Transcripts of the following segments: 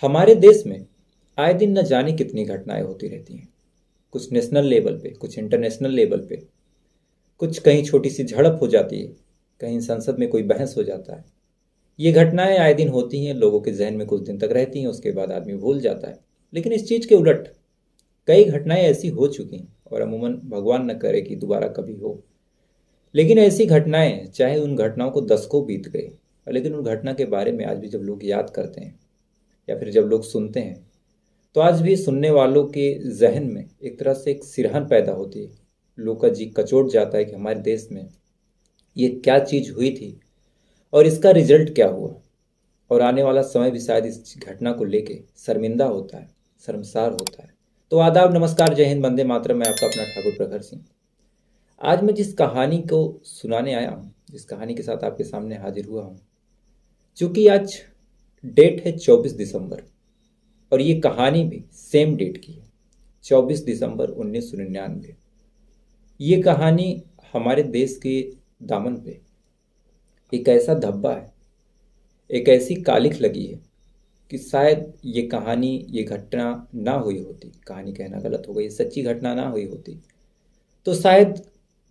हमारे देश में आए दिन न जाने कितनी घटनाएं होती रहती हैं। कुछ नेशनल लेवल पे, कुछ इंटरनेशनल लेवल पे, कुछ कहीं छोटी सी झड़प हो जाती है, कहीं संसद में कोई बहस हो जाता है। ये घटनाएं आए दिन होती हैं, लोगों के जहन में कुछ दिन तक रहती हैं, उसके बाद आदमी भूल जाता है। लेकिन इस चीज़ के उलट कई घटनाएं ऐसी हो चुकी हैं और अमूमन भगवान न करे कि दोबारा कभी हो। लेकिन ऐसी घटनाएं, चाहे उन घटनाओं को दशकों बीत गए, लेकिन उन घटना के बारे में आज भी जब लोग याद करते हैं या फिर जब लोग सुनते हैं, तो आज भी सुनने वालों के जहन में एक तरह से एक सिरहन पैदा होती है। लोग का जी कचोट जाता है कि हमारे देश में ये क्या चीज़ हुई थी और इसका रिजल्ट क्या हुआ। और आने वाला समय भी शायद इस घटना को लेके शर्मिंदा होता है, शर्मसार होता है। तो आदाब, नमस्कार, जय हिंद, वंदे मातरम। मैं आपका अपना ठाकुर प्रखर सिंह। आज मैं जिस कहानी को सुनाने आया हूँ, जिस कहानी के साथ आपके सामने हाजिर हुआ हूँ, चूंकि आज डेट है 24 दिसंबर, और ये कहानी भी सेम डेट की है, 24 दिसंबर 1999। ये कहानी हमारे देश के दामन पे एक ऐसा धब्बा है, एक ऐसी कालिख लगी है कि शायद ये कहानी, ये घटना ना हुई होती, कहानी कहना गलत होगा, ये सच्ची घटना ना हुई होती तो शायद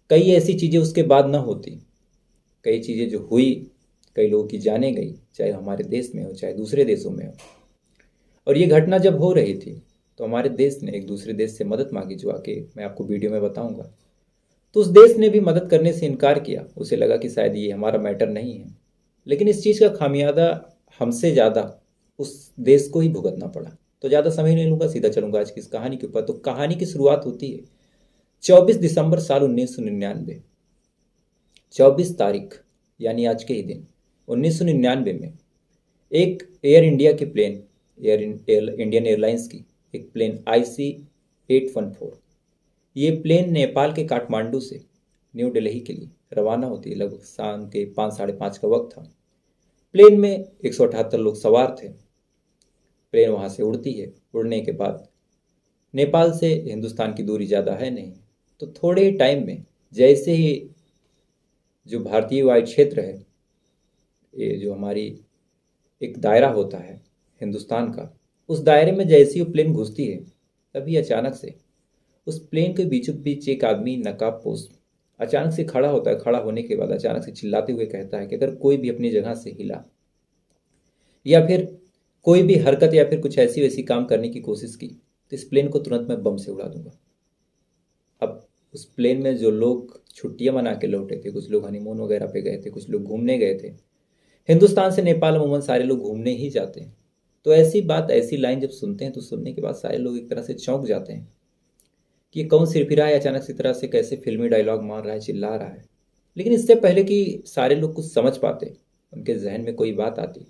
कई ऐसी चीज़ें उसके बाद ना होती। कई चीज़ें जो हुई, कई लोगों की जाने गई, चाहे हमारे देश में हो चाहे दूसरे देशों में हो। और ये घटना जब हो रही थी तो हमारे देश ने एक दूसरे देश से मदद मांगी, जो आके मैं आपको वीडियो में बताऊंगा। तो उस देश ने भी मदद करने से इनकार किया। उसे लगा कि शायद ये हमारा मैटर नहीं है। लेकिन इस चीज़ का खामियाजा हमसे ज़्यादा उस देश को ही भुगतना पड़ा। तो ज़्यादा समय नहीं लूँगा, सीधा चलूँगा आज की इस कहानी के ऊपर। तो कहानी की शुरुआत होती है 24 दिसंबर साल 1999। 24 तारीख यानी आज के ही दिन 1999 में एक एयर इंडिया की प्लेन, इंडियन एयरलाइंस की एक प्लेन IC-814, ये प्लेन नेपाल के काठमांडू से न्यू दिल्ली के लिए रवाना होती है। लगभग शाम के 5 साढ़े 5 का वक्त था। प्लेन में 178 लोग सवार थे। प्लेन वहाँ से उड़ती है। उड़ने के बाद नेपाल से हिंदुस्तान की दूरी ज़्यादा है नहीं, तो थोड़े ही टाइम में जैसे ही जो भारतीय वायु क्षेत्र है, ये जो हमारी एक दायरा होता है हिंदुस्तान का, उस दायरे में जैसे ही वो प्लेन घुसती है, तभी अचानक से उस प्लेन के बीचों बीच एक आदमी नकाबपोश अचानक से खड़ा होता है। खड़ा होने के बाद अचानक से चिल्लाते हुए कहता है कि अगर कोई भी अपनी जगह से हिला या फिर कोई भी हरकत या फिर कुछ ऐसी वैसी काम करने की कोशिश की, तो इस प्लेन को तुरंत मैं बम से उड़ा दूंगा। अब उस प्लेन में जो लोग छुट्टियां मना के लौटे थे, कुछ लोग हनीमून वगैरह पे गए थे, कुछ लोग घूमने गए थे। हिंदुस्तान से नेपाल अमूमन सारे लोग घूमने ही जाते हैं। तो ऐसी बात, ऐसी लाइन जब सुनते हैं तो सुनने के बाद सारे लोग एक तरह से चौंक जाते हैं कि ये कौन सिरफिरा है, अचानक से तरह से कैसे फिल्मी डायलॉग मार रहा है, चिल्ला रहा है। लेकिन इससे पहले कि सारे लोग कुछ समझ पाते, उनके जहन में कोई बात आती,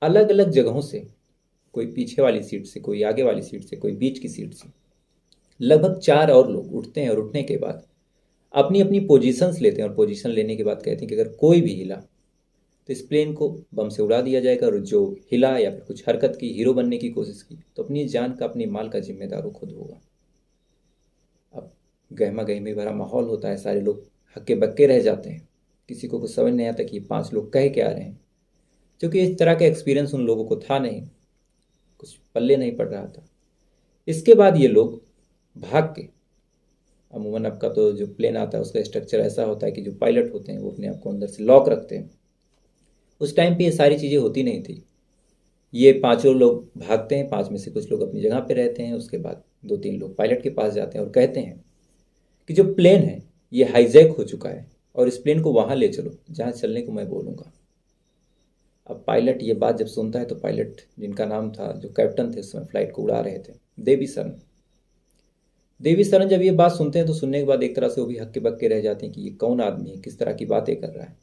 अलग अलग जगहों से, कोई पीछे वाली सीट से, कोई आगे वाली सीट से, कोई बीच की सीट से, लगभग 4 और लोग उठते हैं। और उठने के बाद अपनी अपनी पोजीशंस लेते हैं और पोजीशन लेने के बाद कहते हैं कि अगर कोई भी हिला तो इस प्लेन को बम से उड़ा दिया जाएगा, और जो हिला या फिर कुछ हरकत की, हीरो बनने की कोशिश की, तो अपनी जान का, अपनी माल का जिम्मेदार वो खुद होगा। अब गहमा गहमी भरा माहौल होता है, सारे लोग हक्के बक्के रह जाते हैं। किसी को कुछ समझ नहीं आता कि 5 लोग कह के आ रहे हैं, क्योंकि इस तरह का एक्सपीरियंस उन लोगों को था नहीं, कुछ पल्ले नहीं पड़ रहा था। इसके बाद ये लोग भाग के, अमूमन आपका तो जो प्लेन आता है उसका स्ट्रक्चर ऐसा होता है कि जो पायलट होते हैं वो अपने आप को अंदर से लॉक रखते हैं। उस टाइम पे ये सारी चीज़ें होती नहीं थी। ये पांचों लोग भागते हैं, 5 में से कुछ लोग अपनी जगह पे रहते हैं। उसके बाद 2-3 लोग पायलट के पास जाते हैं और कहते हैं कि जो प्लेन है ये हाईजैक हो चुका है और इस प्लेन को वहाँ ले चलो जहाँ चलने को मैं बोलूँगा। अब पायलट ये बात जब सुनता है तो पायलट, जिनका नाम था, जो कैप्टन थे उस समय फ्लाइट को उड़ा रहे थे, देवी सरन जब ये बात सुनते हैं तो सुनने के बाद एक तरह से वो भी हक्के बक्के रह जाते हैं कि ये कौन आदमी है, किस तरह की बातें कर रहा है।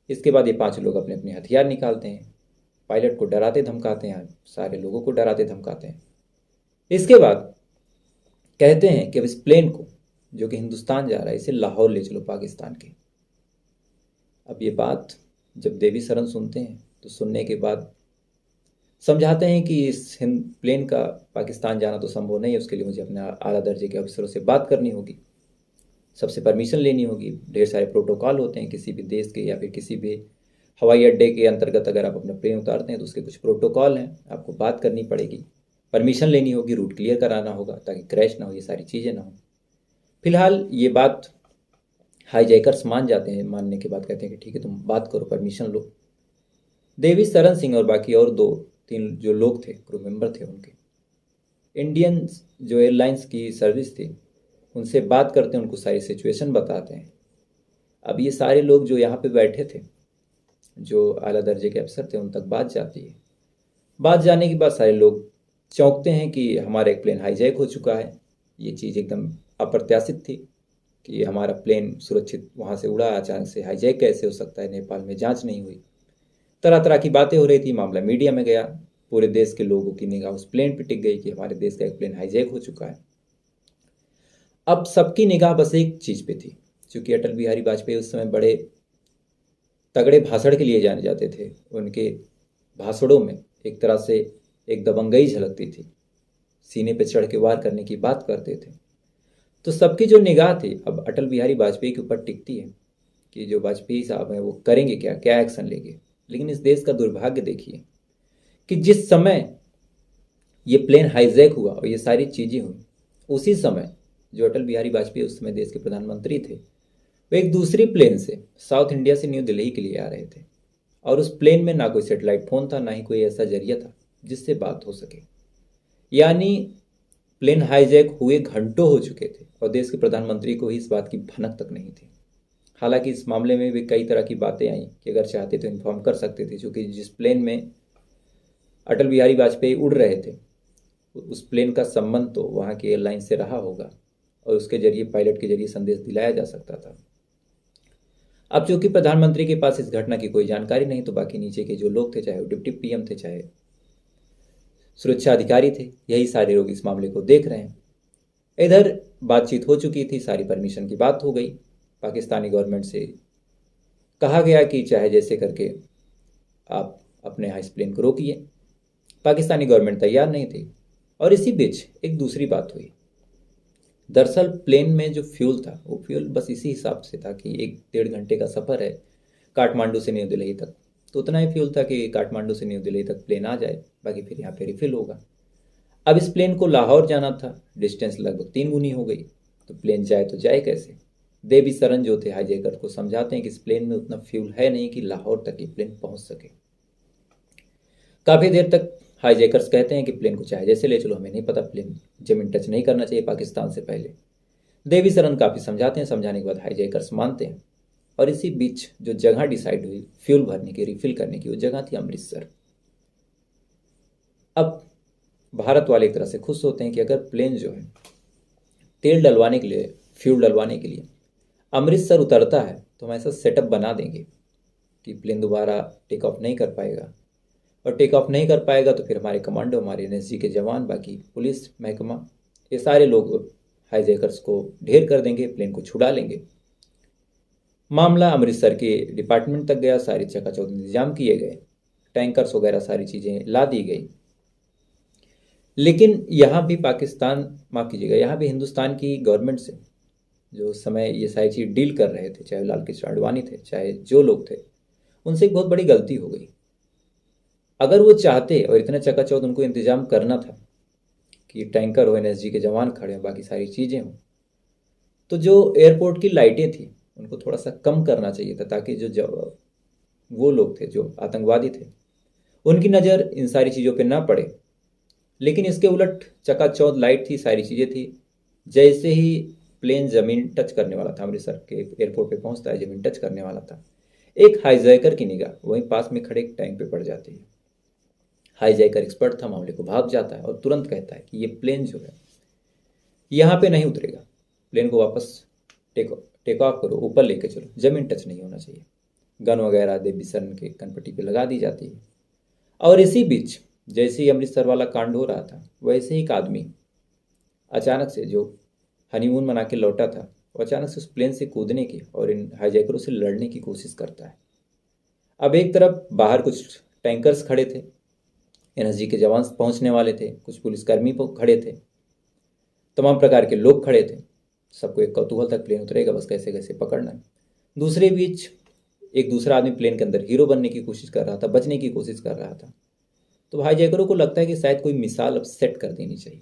इसके बाद ये 5 लोग अपने अपने हथियार निकालते हैं, पायलट को डराते धमकाते हैं, सारे लोगों को डराते धमकाते हैं। इसके बाद कहते हैं कि अब इस प्लेन को, जो कि हिंदुस्तान जा रहा है, इसे लाहौर ले चलो, पाकिस्तान के। अब ये बात जब देवी सरन सुनते हैं तो सुनने के बाद समझाते हैं कि इस प्लेन का पाकिस्तान जाना तो संभव नहीं है, उसके लिए मुझे अपने आला दर्जे के अफसरों से बात करनी होगी, सबसे परमिशन लेनी होगी। ढेर सारे प्रोटोकॉल होते हैं किसी भी देश के या फिर किसी भी हवाई अड्डे के अंतर्गत अगर आप अपना प्लेन उतारते हैं तो उसके कुछ प्रोटोकॉल हैं, आपको बात करनी पड़ेगी, परमिशन लेनी होगी, रूट क्लियर कराना होगा ताकि क्रैश ना हो, ये सारी चीज़ें ना हो। फिलहाल ये बात हाईजैकर्स मान जाते हैं, मानने के बाद कहते हैं कि ठीक है तुम बात करो, परमिशन लो। देवी सरन सिंह और बाकी और 2-3 जो लोग थे, क्रू मेंबर थे उनके, इंडियन जो एयरलाइंस की सर्विस थी उनसे बात करते हैं, उनको सारी सिचुएशन बताते हैं। अब ये सारे लोग जो यहाँ पे बैठे थे, जो आला दर्जे के अफसर थे, उन तक बात जाती है। बात जाने के बाद सारे लोग चौंकते हैं कि हमारा एक प्लेन हाईजैक हो चुका है। ये चीज़ एकदम अप्रत्याशित थी कि हमारा प्लेन सुरक्षित वहाँ से उड़ा, अचानक से हाईजैक कैसे हो सकता है, नेपाल में जांच नहीं हुई। तरह तरह की बातें हो रही थी, मामला मीडिया में गया, पूरे देश के लोगों की निगाह उस प्लेन पर टिक गई कि हमारे देश का एक प्लेन हाईजैक हो चुका है। अब सबकी निगाह बस एक चीज़ पे थी, क्योंकि अटल बिहारी वाजपेयी उस समय बड़े तगड़े भाषण के लिए जाने जाते थे। उनके भाषणों में एक तरह से एक दबंगई झलकती थी, सीने पे चढ़ के वार करने की बात करते थे। तो सबकी जो निगाह थी अब अटल बिहारी वाजपेयी के ऊपर टिकती है कि जो वाजपेयी साहब हैं वो करेंगे क्या, क्या एक्शन लेंगे। लेकिन इस देश का दुर्भाग्य देखिए कि जिस समय ये प्लेन हाईजैक हुआ और ये सारी चीज़ें हुई, उसी समय जो अटल बिहारी वाजपेयी उस समय देश के प्रधानमंत्री थे, वो एक दूसरी प्लेन से साउथ इंडिया से न्यू दिल्ली के लिए आ रहे थे। और उस प्लेन में ना कोई सेटेलाइट फ़ोन था, ना ही कोई ऐसा जरिया था जिससे बात हो सके। यानी प्लेन हाईजैक हुए घंटों हो चुके थे और देश के प्रधानमंत्री को ही इस बात की भनक तक नहीं थी। हालांकि इस मामले में भी कई तरह की बातें आई कि अगर चाहते तो इन्फॉर्म कर सकते थे, क्योंकि जिस प्लेन में अटल बिहारी वाजपेयी उड़ रहे थे उस प्लेन का संबंध तो वहाँ की एयरलाइन से रहा होगा और उसके जरिए, पायलट के जरिए संदेश दिलाया जा सकता था। अब चूंकि प्रधानमंत्री के पास इस घटना की कोई जानकारी नहीं, तो बाकी नीचे के जो लोग थे, चाहे वो डिप्टी पीएम थे, चाहे सुरक्षा अधिकारी थे, यही सारे लोग इस मामले को देख रहे हैं। इधर बातचीत हो चुकी थी, सारी परमिशन की बात हो गई, पाकिस्तानी गवर्नमेंट से कहा गया कि चाहे जैसे करके आप अपने हाई प्लेन को रोकिए। पाकिस्तानी गवर्नमेंट तैयार नहीं थी। और इसी बीच एक दूसरी बात हुई। दरअसल प्लेन में जो फ्यूल था वो फ्यूल बस इसी हिसाब से था कि 1-1.5 घंटे का सफ़र है काठमांडू से न्यू दिल्ली तक, तो उतना ही फ्यूल था कि काठमांडू से न्यू दिल्ली तक प्लेन आ जाए, बाकी फिर यहाँ पे रिफिल होगा। अब इस प्लेन को लाहौर जाना था, डिस्टेंस लगभग 3 गुनी हो गई, तो प्लेन जाए तो जाए कैसे। देवी सरन जो थे हाईजैकर को समझाते हैं कि इस प्लेन में उतना फ्यूल है नहीं कि लाहौर तक ये प्लेन पहुंच सके। काफ़ी देर तक हाईजैकर्स कहते हैं कि प्लेन को चाहे जैसे ले चलो, हमें नहीं पता, प्लेन जमीन टच नहीं करना चाहिए पाकिस्तान से पहले। देवी सरन काफ़ी समझाते हैं, समझाने के बाद हाईजैकर्स मानते हैं। और इसी बीच जो जगह डिसाइड हुई फ्यूल भरने की, रिफिल करने की, वो जगह थी अमृतसर। अब भारत वाले एक तरह से खुश होते हैं कि अगर प्लेन जो है तेल डलवाने के लिए, फ्यूल डलवाने के लिए अमृतसर उतरता है तो हम ऐसा सेटअप बना देंगे कि प्लेन दोबारा टेक ऑफ नहीं कर पाएगा। और टेक ऑफ नहीं कर पाएगा तो फिर हमारे कमांडो, हमारे एनएसजी के जवान, बाकी पुलिस महकमा, ये सारे लोग हाईजैकर्स को ढेर कर देंगे, प्लेन को छुड़ा लेंगे। मामला अमृतसर के डिपार्टमेंट तक गया, सारी चकाचौंध इंतजाम किए गए, टैंकर्स वगैरह सारी चीज़ें ला दी गई। लेकिन यहाँ भी पाकिस्तान, माफ़ कीजिएगा, यहाँ भी हिंदुस्तान की गवर्नमेंट से जो उस समय ये सारी चीज़ डील कर रहे थे, चाहे लाल कृष्ण आडवाणी थे, चाहे जो लोग थे, उनसे एक बहुत बड़ी गलती हो गई। अगर वो चाहते और इतना चकाचौंध उनको इंतजाम करना था कि टैंकर हो, एनएसजी के जवान खड़े हों, बाकी सारी चीज़ें हों, तो जो एयरपोर्ट की लाइटें थी उनको थोड़ा सा कम करना चाहिए था, ताकि जो वो लोग थे जो आतंकवादी थे उनकी नज़र इन सारी चीज़ों पे ना पड़े। लेकिन इसके उलट चकाचौंध लाइट थी, सारी चीज़ें थी। जैसे ही प्लेन ज़मीन टच करने वाला था, अमृतसर के एयरपोर्ट पे पहुंचता है, ज़मीन टच करने वाला था, एक हाईजैकर की निगाह वहीं पास में खड़े एक टैंक पे पड़ जाती है। हाईजैकर एक्सपर्ट था, मामले को भाग जाता है और तुरंत कहता है कि ये प्लेन जो है यहाँ पे नहीं उतरेगा, प्लेन को वापस टेक ऑफ करो, ऊपर लेके चलो, ज़मीन टच नहीं होना चाहिए। गन वगैरह देवी सरन के कनपट्टी पे लगा दी जाती है। और इसी बीच जैसे ही अमृतसर वाला कांड हो रहा था, वैसे ही एक आदमी अचानक से, जो हनीमून मना के लौटा था, वो अचानक से उस प्लेन से कूदने की और इन हाईजैकरों से लड़ने की कोशिश करता है। अब एक तरफ बाहर कुछ टैंकर्स खड़े थे, एनएसजी के जवान पहुंचने वाले थे, कुछ पुलिसकर्मी खड़े थे, तमाम प्रकार के लोग खड़े थे। सबको एक कौतूहल तक प्लेन उतरेगा, बस कैसे कैसे पकड़ना है। दूसरे बीच एक दूसरा आदमी प्लेन के अंदर हीरो बनने की कोशिश कर रहा था, बचने की कोशिश कर रहा था। तो हाईजैकरों को लगता है कि शायद कोई मिसाल अब सेट कर देनी चाहिए।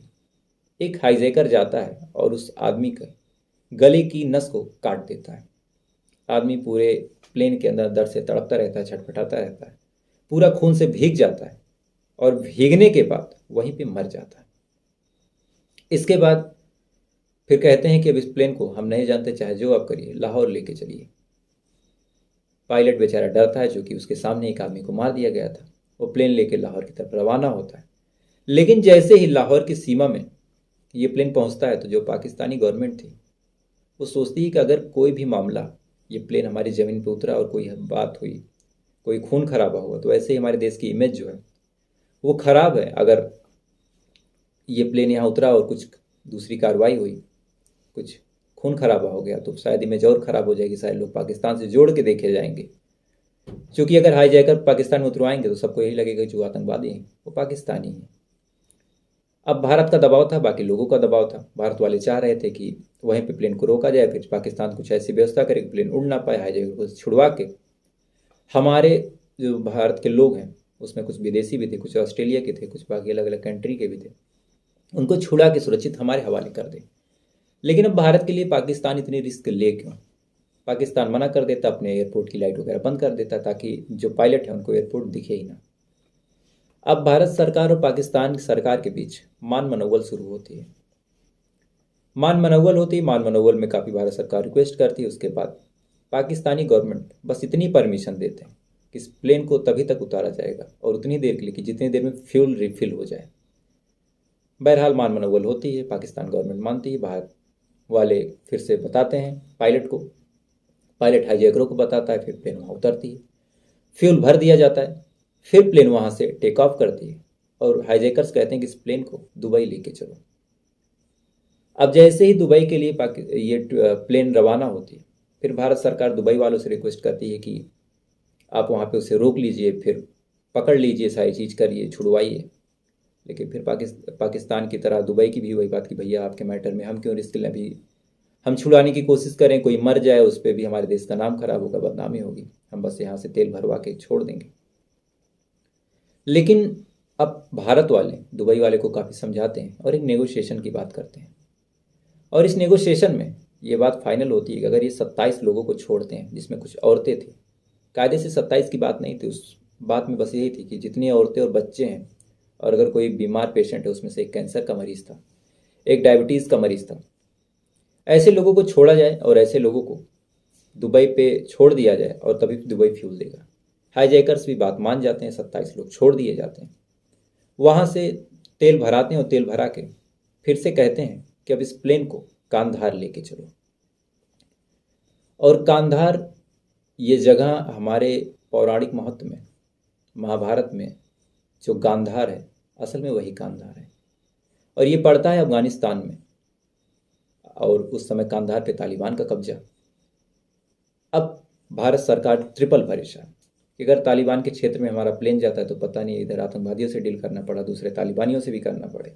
एक हाईजैकर जाता है और उस आदमी के गले की नस को काट देता है। आदमी पूरे प्लेन के अंदर दर्द से तड़पता रहता है, छटपटाता रहता है, पूरा खून से भीग जाता है और भीगने के बाद वहीं पे मर जाता है। इसके बाद फिर कहते हैं कि अब इस प्लेन को हम नहीं जानते, चाहे जो आप करिए, लाहौर लेके चलिए। पायलट बेचारा डरता है, क्योंकि उसके सामने एक आदमी को मार दिया गया था। वो प्लेन लेके लाहौर की तरफ रवाना होता है। लेकिन जैसे ही लाहौर की सीमा में ये प्लेन पहुंचता है तो जो पाकिस्तानी गवर्नमेंट थी वो सोचती है कि अगर कोई भी मामला, ये प्लेन हमारी ज़मीन पर उतरा और कोई बात हुई, कोई खून खराबा हुआ, तो ऐसे ही हमारे देश की इमेज जो है वो खराब है। अगर ये प्लेन यहाँ उतरा और कुछ दूसरी कार्रवाई हुई, कुछ खून खराबा हो गया, तो शायद इमेज और ख़राब हो जाएगी, शायद लोग पाकिस्तान से जोड़ के देखे जाएंगे। क्योंकि अगर हाईजैकर पाकिस्तान में उतरवाएंगे तो सबको यही लगेगा कि जो आतंकवादी हैं वो पाकिस्तानी हैं। अब भारत का दबाव था, बाकी लोगों का दबाव था। भारत वाले चाह रहे थे कि वहीं पे प्लेन को रोका जाए, फिर पाकिस्तान कुछ ऐसी व्यवस्था करे कि प्लेन उड़ ना पाए। हाईजैकर को छुड़वा के हमारे जो भारत के लोग हैं, उसमें कुछ विदेशी भी थे, कुछ ऑस्ट्रेलिया के थे, कुछ बाकी अलग अलग कंट्री के भी थे, उनको छुड़ा के सुरक्षित हमारे हवाले कर दें। लेकिन अब भारत के लिए पाकिस्तान इतनी रिस्क ले क्यों? पाकिस्तान मना कर देता, अपने एयरपोर्ट की लाइट वगैरह बंद कर देता, ताकि जो पायलट है उनको एयरपोर्ट दिखे ही ना। अब भारत सरकार और पाकिस्तान की सरकार के बीच मान मनोवल शुरू होती है। मान मनोवल में काफ़ी भारत सरकार रिक्वेस्ट करती है। उसके बाद पाकिस्तानी गवर्नमेंट बस इतनी परमिशन देते हैं कि इस प्लेन को तभी तक उतारा जाएगा और उतनी देर के लिए कि जितनी देर में फ्यूल रिफिल हो जाए। बहरहाल मान मनोवल होती है, पाकिस्तान गवर्नमेंट मानती है। भारत वाले फिर से बताते हैं पायलट को, पायलट हाईजैकरों को बताता है, फिर प्लेन वहाँ उतरती है, फ्यूल भर दिया जाता है, फिर प्लेन वहाँ से टेक ऑफ करती है और हाईजैकर्स कहते हैं कि इस प्लेन को दुबई लेके चलो। अब जैसे ही दुबई के लिए ये प्लेन रवाना होती है, फिर भारत सरकार दुबई वालों से रिक्वेस्ट करती है कि आप वहाँ पे उसे रोक लीजिए, फिर पकड़ लीजिए, सारी चीज़ करिए, छुड़वाइए। लेकिन फिर पाकिस्तान की तरह दुबई की भी वही बात कि भैया आपके मैटर में हम क्यों रिस्क लें, अभी हम छुड़ाने की कोशिश करें, कोई मर जाए उस पर भी हमारे देश का नाम खराब होगा, बदनामी होगी, हम बस यहाँ से तेल भरवा के छोड़ देंगे। लेकिन अब भारत वाले दुबई वाले को काफ़ी समझाते हैं और एक नेगोशिएशन की बात करते हैं। और इस नेगोशिएशन में ये बात फाइनल होती है कि अगर ये 27 लोगों को छोड़ते हैं, जिसमें कुछ औरतें थी, कायदे से 27 की बात नहीं थी, उस बात में बस यही थी कि जितनी औरतें और बच्चे हैं, और अगर कोई बीमार पेशेंट है, उसमें से एक कैंसर का मरीज़ था, एक डायबिटीज़ का मरीज़ था, ऐसे लोगों को छोड़ा जाए और ऐसे लोगों को दुबई पे छोड़ दिया जाए और तभी दुबई फ्यूल देगा। हाईजैकर्स भी बात मान जाते हैं, 27 लोग छोड़ दिए जाते हैं, वहाँ से तेल भराते हैं और तेल भरा के फिर से कहते हैं कि अब इस प्लेन को कांधार लेके चलो। और कांधार ये जगह हमारे पौराणिक महत्व में, महाभारत में जो गांधार है, असल में वही कांधार है और ये पड़ता है अफगानिस्तान में। और उस समय कांधार पे तालिबान का कब्जा। अब भारत सरकार ट्रिपल परेशान कि अगर तालिबान के क्षेत्र में हमारा प्लेन जाता है तो पता नहीं इधर आतंकवादियों से डील करना पड़ा, दूसरे तालिबानियों से भी करना पड़े,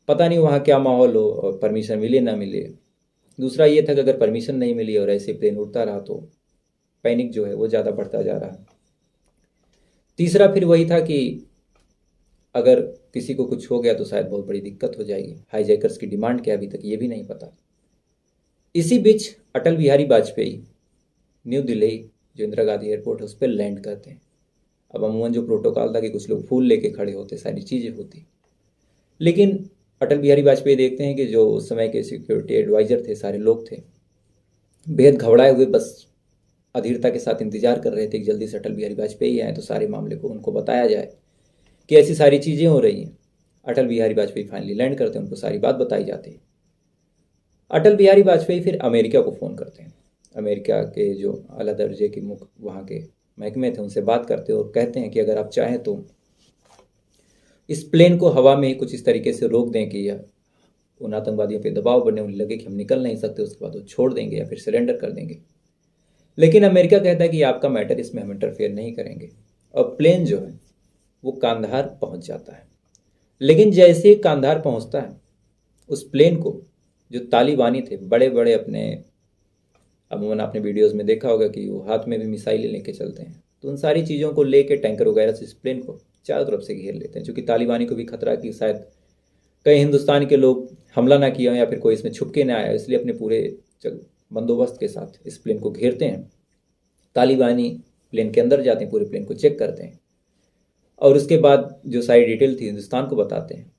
पता नहीं वहाँ क्या माहौल हो और परमिशन मिले ना मिले। दूसरा ये था कि अगर परमिशन नहीं मिली और ऐसे प्लेन उड़ता रहा तो पैनिक जो है वो ज़्यादा बढ़ता जा रहा है। तीसरा फिर वही था कि अगर किसी को कुछ हो गया तो शायद बहुत बड़ी दिक्कत हो जाएगी। हाईजैकर्स की डिमांड क्या अभी तक ये भी नहीं पता। इसी बीच अटल बिहारी वाजपेयी न्यू दिल्ली जो इंदिरा गांधी एयरपोर्ट है उस पर लैंड करते हैं। अब अमूमन जो प्रोटोकॉल था कि कुछ लोग फूल लेके खड़े होते, सारी चीज़ें होती, लेकिन अटल बिहारी वाजपेयी देखते हैं कि जो उस समय के सिक्योरिटी एडवाइज़र थे, सारे लोग थे, बेहद घबराए हुए बस अधीरता के साथ इंतजार कर रहे थे कि जल्दी से अटल बिहारी वाजपेयी आए तो सारे मामले को उनको बताया जाए कि ऐसी सारी चीज़ें हो रही हैं। अटल बिहारी वाजपेयी फाइनली लैंड करते हैं, उनको सारी बात बताई जाती है। अटल बिहारी वाजपेयी फिर अमेरिका को फ़ोन करते हैं। अमेरिका के जो आला दर्जे के वहाँ के महकमे थे उनसे बात करते हैं और कहते हैं कि अगर आप चाहें तो इस प्लेन को हवा में ही कुछ इस तरीके से रोक दें कि या उन आतंकवादियों पे दबाव बनने उन्हें लगे कि हम निकल नहीं सकते, उसके बाद वो छोड़ देंगे या फिर सरेंडर कर देंगे। लेकिन अमेरिका कहता है कि आपका मैटर, इसमें हम इंटरफेयर नहीं करेंगे। और प्लेन जो है वो कांधार पहुंच जाता है। लेकिन जैसे कांधार पहुंचता है, उस प्लेन को जो तालिबानी थे, बड़े बड़े अपने अमूमन आपने वीडियोस में देखा होगा कि वो हाथ में भी मिसाइलें लेके चलते हैं। तो उन सारी चीज़ों को लेके टैंकर वगैरह से इस प्लेन को चारों तरफ से घेर लेते हैं, क्योंकि तालिबानी को भी खतरा कि शायद कई हिंदुस्तान के लोग हमला ना किया हो या फिर कोई इसमें छुप के ना आया, इसलिए अपने पूरे बंदोबस्त के साथ इस प्लेन को घेरते हैं। तालिबानी प्लेन के अंदर जाते हैं, पूरे प्लेन को चेक करते हैं और उसके बाद जो सारी डिटेल थी हिंदुस्तान को बताते हैं।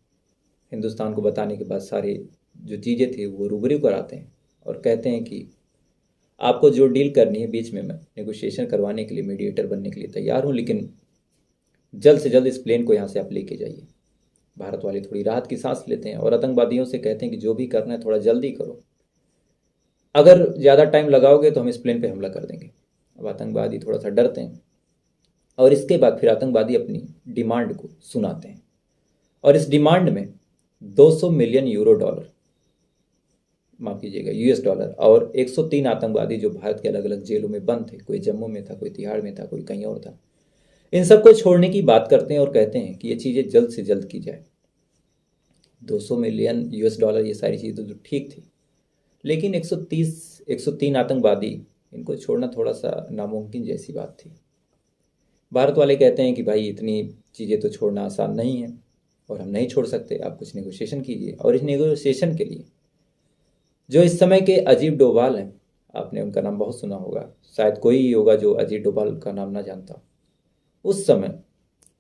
हिंदुस्तान को बताने के बाद सारी जो चीज़ें थी वो रूबरू कराते हैं और कहते हैं कि आपको जो डील करनी है बीच में, मैं नेगोशिएशन करवाने के लिए, मीडिएटर बनने के लिए तैयार हूँ, लेकिन जल्द से जल्द इस प्लेन को यहाँ से आप लेके जाइए। भारत वाले थोड़ी राहत की सांस लेते हैं और आतंकवादियों से कहते हैं कि जो भी करना है थोड़ा जल्दी करो, अगर ज़्यादा टाइम लगाओगे तो हम इस प्लेन पे हमला कर देंगे। अब आतंकवादी थोड़ा सा डरते हैं और इसके बाद फिर आतंकवादी अपनी डिमांड को सुनाते हैं और इस डिमांड में 200 मिलियन यूरो डॉलर, माफ़ कीजिएगा यूएस डॉलर, और 103 आतंकवादी जो भारत के अलग अलग जेलों में बंद थे, कोई जम्मू में था, कोई तिहाड़ में था, कोई कहीं और था, इन सबको छोड़ने की बात करते हैं और कहते हैं कि ये चीज़ें जल्द से जल्द की जाए। 200 मिलियन यूएस डॉलर, ये सारी चीज़ें तो ठीक थी, लेकिन 103 आतंकवादी, इनको छोड़ना थोड़ा सा नामुमकिन जैसी बात थी। भारत वाले कहते हैं कि भाई इतनी चीज़ें तो छोड़ना आसान नहीं है और हम नहीं छोड़ सकते, आप कुछ नेगोशिएशन कीजिए। और इस नेगोशिएशन के लिए जो इस समय के अजीत डोभाल हैं, आपने उनका नाम बहुत सुना होगा, शायद कोई ही होगा जो अजीत डोभाल का नाम ना जानता। उस समय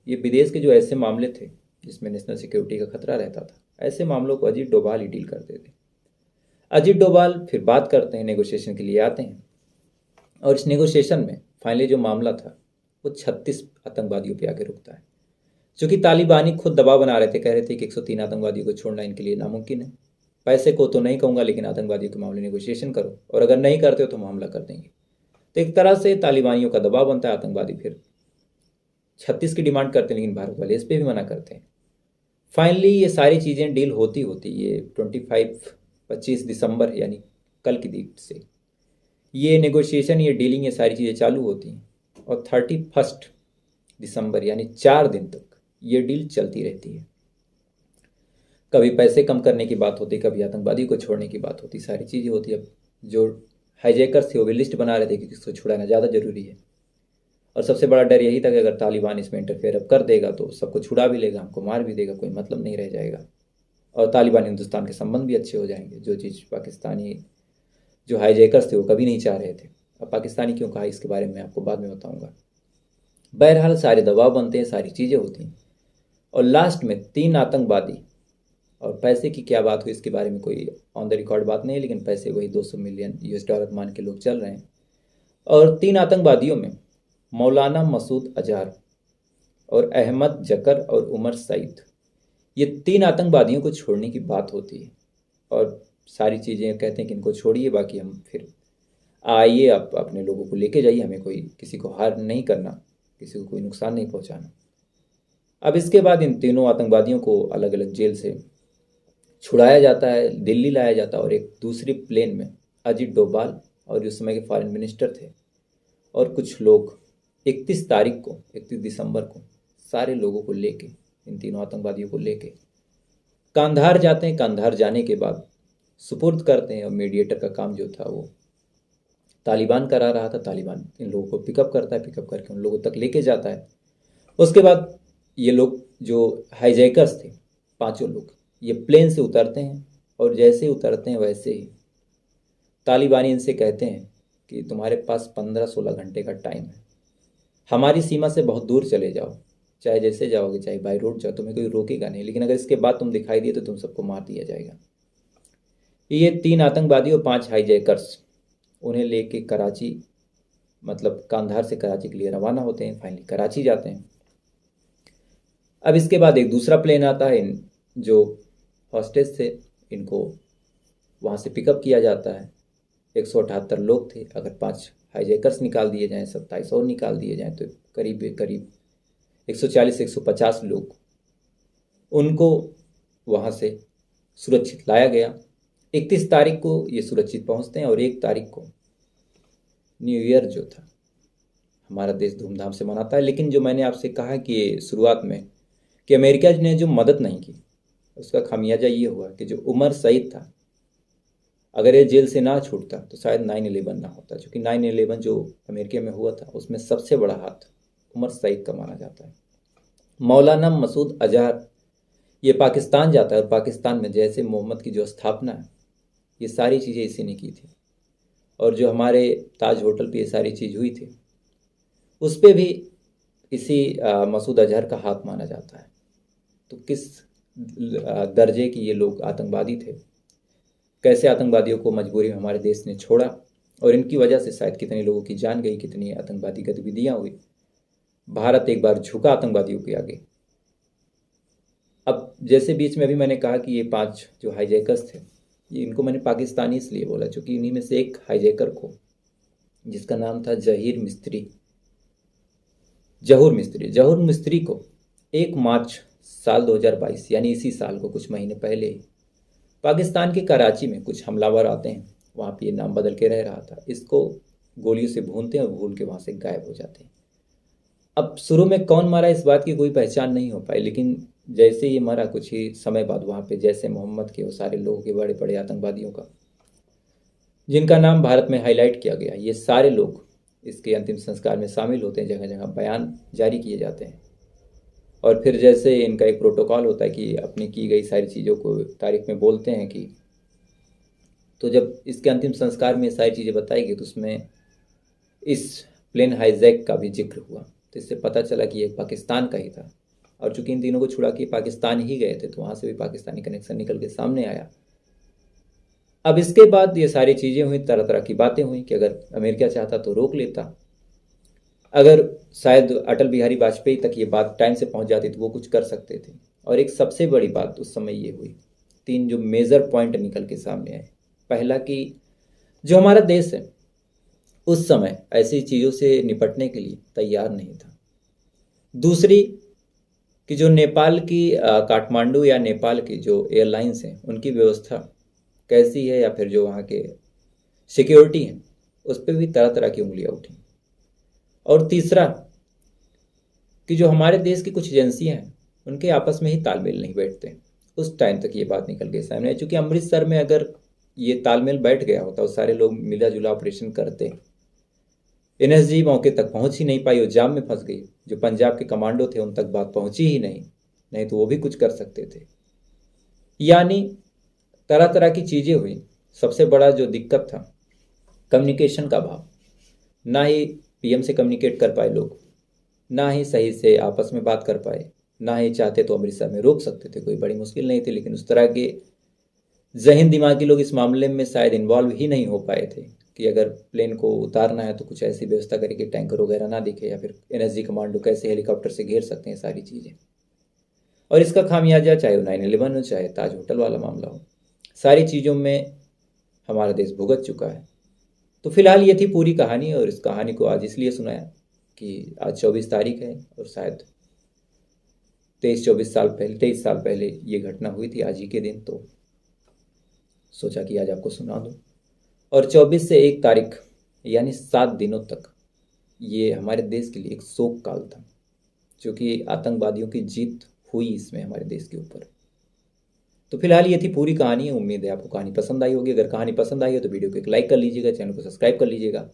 ये विदेश के जो ऐसे मामले थे जिसमें नेशनल सिक्योरिटी का खतरा रहता था, ऐसे मामलों को अजीत डोभाल ही डील करते थे। अजीत डोभाल फिर बात करते हैं, नेगोशिएशन के लिए आते हैं और इस नेगोशिएशन में फाइनली जो मामला था वो 36 आतंकवादियों पे आके रुकता है। चूँकि तालिबानी खुद दबाव बना रहे थे, कह रहे थे कि 103 आतंकवादियों को छोड़ना इनके लिए नामुमकिन है। पैसे को तो नहीं कहूँगा, लेकिन आतंकवादियों के मामले नेगोशिएशन करो और अगर नहीं करते हो तो हम हमला कर देंगे। तो एक तरह से तालिबानियों का दबाव बनता है, आतंकवादी फिर 36 की डिमांड करते हैं, लेकिन भारत वाले इस पर भी मना करते हैं। फाइनली ये सारी चीज़ें डील होती होती ये 25 दिसंबर यानी कल की डेट से ये नेगोशिएशन, ये डीलिंग, ये सारी चीज़ें चालू होती हैं और 31 दिसंबर यानी 4 दिन तक ये डील चलती रहती है। कभी पैसे कम करने की बात होती, कभी आतंकवादी को छोड़ने की बात होती, सारी चीज़ें होती। अब जो हाईजैकर्स थे वो भी लिस्ट बना रहे थे कि किसको छुड़ाना ज़्यादा ज़रूरी है और सबसे बड़ा डर यही था कि अगर तालिबान इसमें इंटरफेयर अब कर देगा तो सबको छुड़ा भी लेगा, हमको मार भी देगा, कोई मतलब नहीं रह जाएगा और तालिबान हिंदुस्तान के संबंध भी अच्छे हो जाएंगे, जो चीज़ पाकिस्तानी जो हाईजैकर्स थे वो कभी नहीं चाह रहे थे। अब पाकिस्तानी क्यों कहा इसके बारे में आपको बाद में बताऊँगा। बहरहाल सारे दबाव बनते हैं, सारी चीज़ें होती हैं और लास्ट में 3 आतंकवादी, और पैसे की क्या बात हुई इसके बारे में कोई ऑन द रिकॉर्ड बात नहीं है, लेकिन पैसे वही 200 मिलियन यूएस डॉलर मान के लोग चल रहे हैं। और 3 आतंकवादियों में मौलाना मसूद अजहर और अहमद जकर और उमर सईद, ये 3 आतंकवादियों को छोड़ने की बात होती है और सारी चीज़ें कहते हैं कि इनको छोड़िए, बाकी हम फिर आइए, आप अपने लोगों को लेके जाइए, हमें कोई किसी को हार नहीं करना, किसी को कोई नुकसान नहीं पहुंचाना। अब इसके बाद इन तीनों आतंकवादियों को अलग अलग जेल से छुड़ाया जाता है, दिल्ली लाया जाता है और एक दूसरी प्लेन में अजीत डोभाल और उस समय के फॉरेन मिनिस्टर थे और कुछ लोग 31 दिसंबर को सारे लोगों को लेके, इन तीनों आतंकवादियों को लेके कांधार जाते हैं। कांधार जाने के बाद सुपुर्द करते हैं और मीडिएटर का काम जो था वो तालिबान करा रहा था। तालिबान इन लोगों को पिकअप करता है, पिकअप करके उन लोगों तक लेके जाता है। उसके बाद ये लोग जो हाईजैकर्स थे 5 लोग, ये प्लेन से उतरते हैं और जैसे ही उतरते हैं वैसे ही तालिबानी इनसे कहते हैं कि तुम्हारे पास 15-16 घंटे का टाइम है, हमारी सीमा से बहुत दूर चले जाओ, चाहे जैसे जाओगे, चाहे बाई रोड जाओ, तुम्हें कोई रोकेगा नहीं, लेकिन अगर इसके बाद तुम दिखाई दिए तो तुम सबको मार दिया जाएगा। ये 3 आतंकवादी और 5 हाईजैकर्स उन्हें लेके कराची, मतलब कांधार से कराची के लिए रवाना होते हैं। फाइनली कराची जाते हैं। अब इसके बाद एक दूसरा प्लेन आता है, इन जो हॉस्टेस थे इनको वहाँ से पिकअप किया जाता है। 178 लोग थे, अगर 5 हाईजैकर्स निकाल दिए जाएँ, 27 और निकाल दिए जाएँ तो करीब 140-150 लोग, उनको वहाँ से सुरक्षित लाया गया। 31 तारीख को ये सुरक्षित पहुँचते हैं और 1 तारीख को न्यू ईयर जो था हमारा देश धूमधाम से मनाता है। लेकिन जो मैंने आपसे कहा कि शुरुआत में कि अमेरिका ने जो मदद नहीं की, उसका खामियाजा ये हुआ कि जो उमर सईद था, अगर ये जेल से ना छूटता तो शायद 9/11 ना होता, क्योंकि 9/11 जो अमेरिका में हुआ था उसमें सबसे बड़ा हाथ उमर सईद का माना जाता है। मौलाना मसूद अजहर ये पाकिस्तान जाता है और पाकिस्तान में जैसे मोहम्मद की जो स्थापना है ये सारी चीज़ें इसी ने की थी। और जो हमारे ताज होटल पे ये सारी चीज़ हुई थी उस पर भी इसी मसूद अजहर का हाथ माना जाता है। तो किस दर्जे की ये लोग आतंकवादी थे, कैसे आतंकवादियों को मजबूरी में हमारे देश ने छोड़ा और इनकी वजह से शायद कितने लोगों की जान गई, कितनी आतंकवादी गतिविधियां हुई। भारत एक बार झुका आतंकवादियों के आगे। अब जैसे बीच में अभी मैंने कहा कि ये 5 जो हाईजैकर्स थे, ये इनको मैंने पाकिस्तानी इसलिए बोला क्योंकि इन्हीं में से एक हाईजैकर को, जिसका नाम था जहूर मिस्त्री को 1 मार्च साल 2022 यानी इसी साल को कुछ महीने पहले ही पाकिस्तान के कराची में कुछ हमलावर आते हैं, वहाँ पे ये नाम बदल के रह रहा था, इसको गोलियों से भूनते हैं और भून के वहाँ से गायब हो जाते हैं। अब शुरू में कौन मारा इस बात की कोई पहचान नहीं हो पाई, लेकिन जैसे ये मरा कुछ ही समय बाद वहाँ पे जैसे मोहम्मद के वो सारे लोगों के बड़े बड़े आतंकवादियों का जिनका नाम भारत में हाईलाइट किया गया, ये सारे लोग इसके अंतिम संस्कार में शामिल होते हैं, जगह जगह बयान जारी किए जाते हैं। और फिर जैसे इनका एक प्रोटोकॉल होता है कि अपनी की गई सारी चीज़ों को तारीख में बोलते हैं कि, तो जब इसके अंतिम संस्कार में सारी चीज़ें बताई गई तो उसमें इस प्लेन हाईजैक का भी जिक्र हुआ। तो इससे पता चला कि ये पाकिस्तान का ही था। और चूंकि इन तीनों को छुड़ा के पाकिस्तान ही गए थे तो वहाँ से भी पाकिस्तानी कनेक्शन निकल के सामने आया। अब इसके बाद ये सारी चीज़ें हुई, तरह तरह की बातें हुई कि अगर अमेरिका चाहता तो रोक लेता, अगर शायद अटल बिहारी वाजपेयी तक ये बात टाइम से पहुंच जाती तो वो कुछ कर सकते थे। और एक सबसे बड़ी बात उस समय ये हुई, 3 जो मेजर पॉइंट निकल के सामने आए। पहला कि जो हमारा देश है उस समय ऐसी चीज़ों से निपटने के लिए तैयार नहीं था। दूसरी कि जो नेपाल की काठमांडू या नेपाल की जो एयरलाइंस हैं उनकी व्यवस्था कैसी है, या फिर जो वहाँ के सिक्योरिटी हैं उस पर भी तरह तरह की उंगलियां उठी। और तीसरा कि जो हमारे देश की कुछ एजेंसियां हैं उनके आपस में ही तालमेल नहीं बैठते। उस टाइम तक ये बात निकल के सामने आई, चूँकि अमृतसर में अगर ये तालमेल बैठ गया होता और सारे लोग मिला जुला ऑपरेशन करते, NSG मौके तक पहुंच ही नहीं पाई और जाम में फंस गई। जो पंजाब के कमांडो थे उन तक बात पहुंची ही नहीं तो वो भी कुछ कर सकते थे। यानी तरह तरह की चीज़ें हुई। सबसे बड़ा जो दिक्कत था कम्युनिकेशन का अभाव, ना ही PM से कम्युनिकेट कर पाए लोग, ना ही सही से आपस में बात कर पाए, ना ही चाहते तो अमृतसर में रोक सकते थे, कोई बड़ी मुश्किल नहीं थी। लेकिन उस तरह के जहन दिमागी लोग इस मामले में शायद इन्वॉल्व ही नहीं हो पाए थे कि अगर प्लेन को उतारना है तो कुछ ऐसी व्यवस्था करे कि टैंकर वगैरह ना दिखे, या फिर NSG कमांडो कैसे हेलीकॉप्टर से घेर सकते हैं सारी चीज़ें। और इसका खामियाजा चाहे वो 9/11 हो, चाहे ताज होटल वाला मामला हो, सारी चीज़ों में हमारा देश भुगत चुका है। तो फिलहाल ये थी पूरी कहानी, और इस कहानी को आज इसलिए सुनाया कि आज 24 तारीख है और शायद 23 साल पहले ये घटना हुई थी आज ही के दिन। तो सोचा कि आज आपको सुना दूं। और 24 से 1 तारीख यानी 7 दिनों तक ये हमारे देश के लिए एक शोक काल था, क्योंकि आतंकवादियों की जीत हुई इसमें हमारे देश के ऊपर। तो फिलहाल ये थी पूरी कहानी। उम्मीद है आपको कहानी पसंद आई होगी। अगर कहानी पसंद आई हो तो वीडियो को एक लाइक कर लीजिएगा, चैनल को सब्सक्राइब कर लीजिएगा,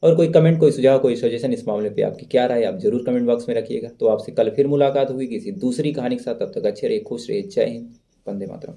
और कोई कमेंट, कोई सुझाव, कोई सजेशन इस मामले पे आपकी क्या राय आप जरूर कमेंट बॉक्स में रखिएगा। तो आपसे कल फिर मुलाकात होगी किसी दूसरी कहानी के साथ। तब तक अच्छे रहिए, खुश रहिए। जय हिंद, वंदे मातरम।